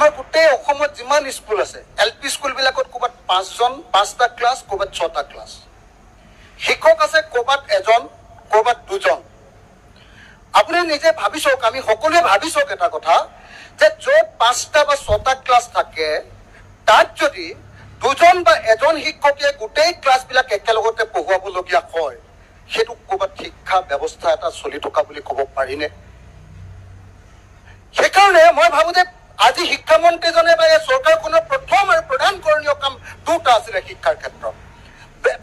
আমাৰ গোটেই অসমত যিমান স্কুল আছে LP স্কুলবিলাকত ক'ৰবাত 5টা ক্লাছ, ক'ৰবাত 6টা ক্লাছ। শিক্ষক আছে ক'ৰবাত 1জন, ক'ৰবাত 2জন। আপুনি নিজে ভাবি চাওক, আমি সকলোৱে ভাবি চাওক এটা কথা, যে য'ত 5টা বা 6টা ক্লাছ থাকে তাত যদি 2জন বা 1জন শিক্ষকে গোটেই ক্লাছবিলাক একেলগতে পঢ়ুৱাবলগীয়া হয়, সেইটো ক'ৰবাত শিক্ষা ব্যৱস্থা এটা চলি থকা বুলি ক'ব পাৰিনে? সেইকাৰণে মই ভাবোঁ যে আজি শিক্ষামন্ত্ৰীজনে বা এই চৰকাৰখনৰ প্ৰথম আৰু প্ৰধান কৰণীয় কাম 2টা আছিলে শিক্ষাৰ ক্ষেত্ৰত,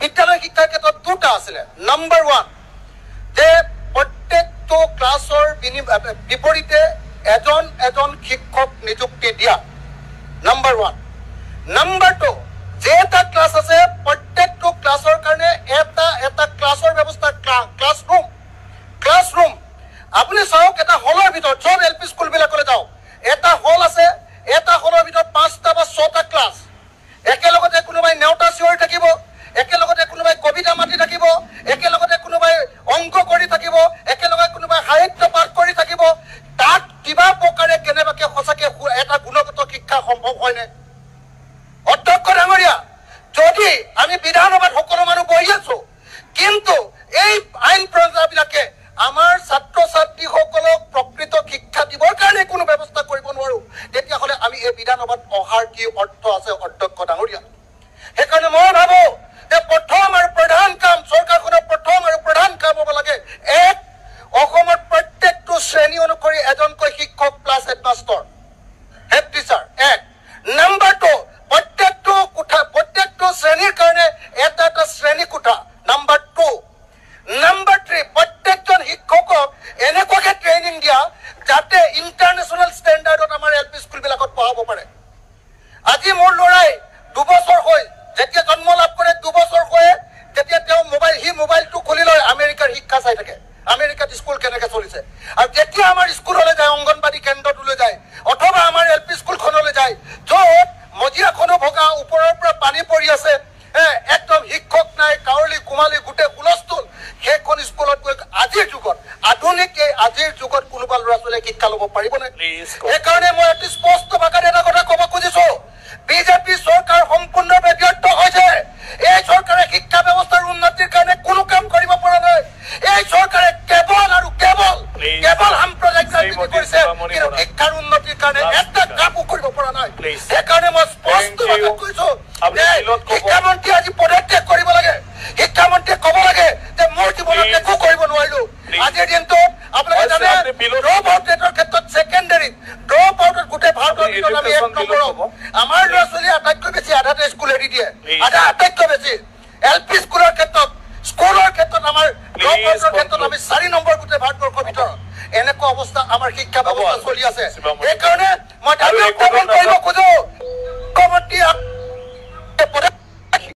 বিদ্যালয় শিক্ষাৰ ক্ষেত্ৰত 2টা আছিলে। নম্বৰ 1, যে প্ৰত্যেকটো ক্লাছৰ বিপৰীতে এজন শিক্ষক নিযুক্তি দিয়া, নম্বৰ 1। নম্বৰ 2, যে এটা ক্লাছ আছে প্ৰত্যেকটো ক্লাছৰ কাৰণে এটা ক্লাছৰ ব্যৱস্থা, ক্লাছৰুম। আপুনি চাওক, এটা হলৰ ভিতৰত চব LP স্কুলবিলাকলৈ যাওক, এটা হল আছে, এটা হলৰ ভিতৰত 5টা বা 6টা ক্লাছ। একেলগতে কোনোবাই নেওতা চিঞৰি থাকিব, একেলগতে কোনোবাই কবিতা মাতি থাকিব, একেলগতে কোনোবাই অংক কৰি থাকিব, একেলগে কোনোবাই সাহিত্য পাঠ কৰি থাকিব। তাত কিবা প্ৰকাৰে কেনেবাকে সঁচাকে এটা গুণগত শিক্ষা সম্ভৱ হয়নে? অধ্যক্ষ ডাঙৰীয়া, যদি আমি বিধানসভাত সকলো মানুহ বহি আছো, কিন্তু এই আইন প্ৰজাবিলাকে আমাৰ ছাত্ৰ ছাত্ৰীসকলক প্ৰকৃত শিক্ষা দিবৰ কাৰণে কোনো ব্যৱস্থা কৰিব নোৱাৰো, তেতিয়াহ'লে আমি এই বিধানসভাত অহাৰ কি অৰ্থ আছে অধ্যক্ষ ডাঙৰীয়া? সেইকাৰণে মই ভাবো যে প্ৰথম আৰু প্ৰধান কাম, চৰকাৰখনৰ প্ৰথম আৰু প্ৰধান কাম হ'ব লাগে, অসমৰ প্ৰত্যেকটো শ্ৰেণী অনুসৰি এজনকৈ শিক্ষক plus headmaster, head teacher. Number 2, প্ৰত্যেকটো শ্ৰেণীৰ কাৰণে এটা শ্ৰেণী কোঠা। নম্বৰ 2। নম্বৰ 3, প্ৰত্যেকজন শিক্ষকক এনেকুৱাকে ট্ৰেইনিং দিয়া যাতে ইণ্টাৰনেশ্যনেল ষ্টেণ্ডাৰ্ডত আমাৰ LP স্কুলবিলাকত পঢ়াব পাৰে। আজি মোৰ ল'ৰাই 2 বছৰ হৈ, যেতিয়া জন্ম লাভ কৰে 2 বছৰ হৈ, তেতিয়া তেওঁ মোবাইলটো খুলি লয়, আমেৰিকাৰ শিক্ষা চাই থাকে, আমেৰিকাত স্কুল কেনেকে চলিছে। আৰু যেতিয়া আমাৰ স্কুললৈ যায়, অংগনবাদী কেন্দ্ৰটোলৈ যায়, অথবা আমাৰ LP স্কুলখনলৈ যায়, য'ত মজিয়াখনো ভগা, ওপৰৰ পৰা পানী পৰি আছে, একদম শিক্ষক নাই, কাউৰী কুমালী গোটেই হুলস্থুল, সেইখন স্কুলত গৈ আজিৰ যুগত, আজিৰ যুগত কোনোবা ল'ৰা ছোৱালীয়ে শিক্ষা ল'ব পাৰিবনে? সেইকাৰণে মই অতি স্পষ্ট ভাষাত এটা কথা ক'ব খুজিছো, বিজেপি চৰকাৰ সম্পূৰ্ণভাৱে ব্যৰ্থ হৈছে। এই চৰকাৰে শিক্ষা ব্যৱস্থাৰ উন্নতিৰ কাৰণে কোনো কাম কৰিব পৰা নাই। এই চৰকাৰে কেৱল সাম্প্ৰদায়িক ৰাজনীতি কৰিছে, কিন্তু শিক্ষাৰ উন্নতিৰ কাৰণে এটা কামো কৰিব পৰা নাই। সেইকাৰণে মই স্পষ্ট ভাষাত কৈছো, শিক্ষামন্ত্ৰী আজি পদত্যাগ কৰিব লাগে। শিক্ষামন্ত্ৰীয়ে ক'ব লাগে যে মোৰ জীৱনত একো কৰিব নোৱাৰিলো। আজিৰ দিনটোত আপোনালোকে জানে, ড্ৰপ আউট ৰেটৰ ক্ষেত্ৰত ছেকেণ্ডাৰী ড্ৰপ আউটত গোটেই ভাৰতৰ ভিতৰত আমি 1 নম্বৰত। আমাৰ ল'ৰা ছোৱালী আটাইতকৈ বেছি আধাতে স্কুল এৰি দিয়ে, আটাইতকৈ বেছি। LP স্কুলৰ ক্ষেত্ৰত আমাৰ ড্ৰপ আউটৰ ক্ষেত্ৰত আমি 4 নম্বৰ গোটেই ভাৰতবৰ্ষৰ ভিতৰত। এনেকুৱা অৱস্থা আমাৰ শিক্ষা ব্যৱস্থা চলি আছে। সেইকাৰণে মই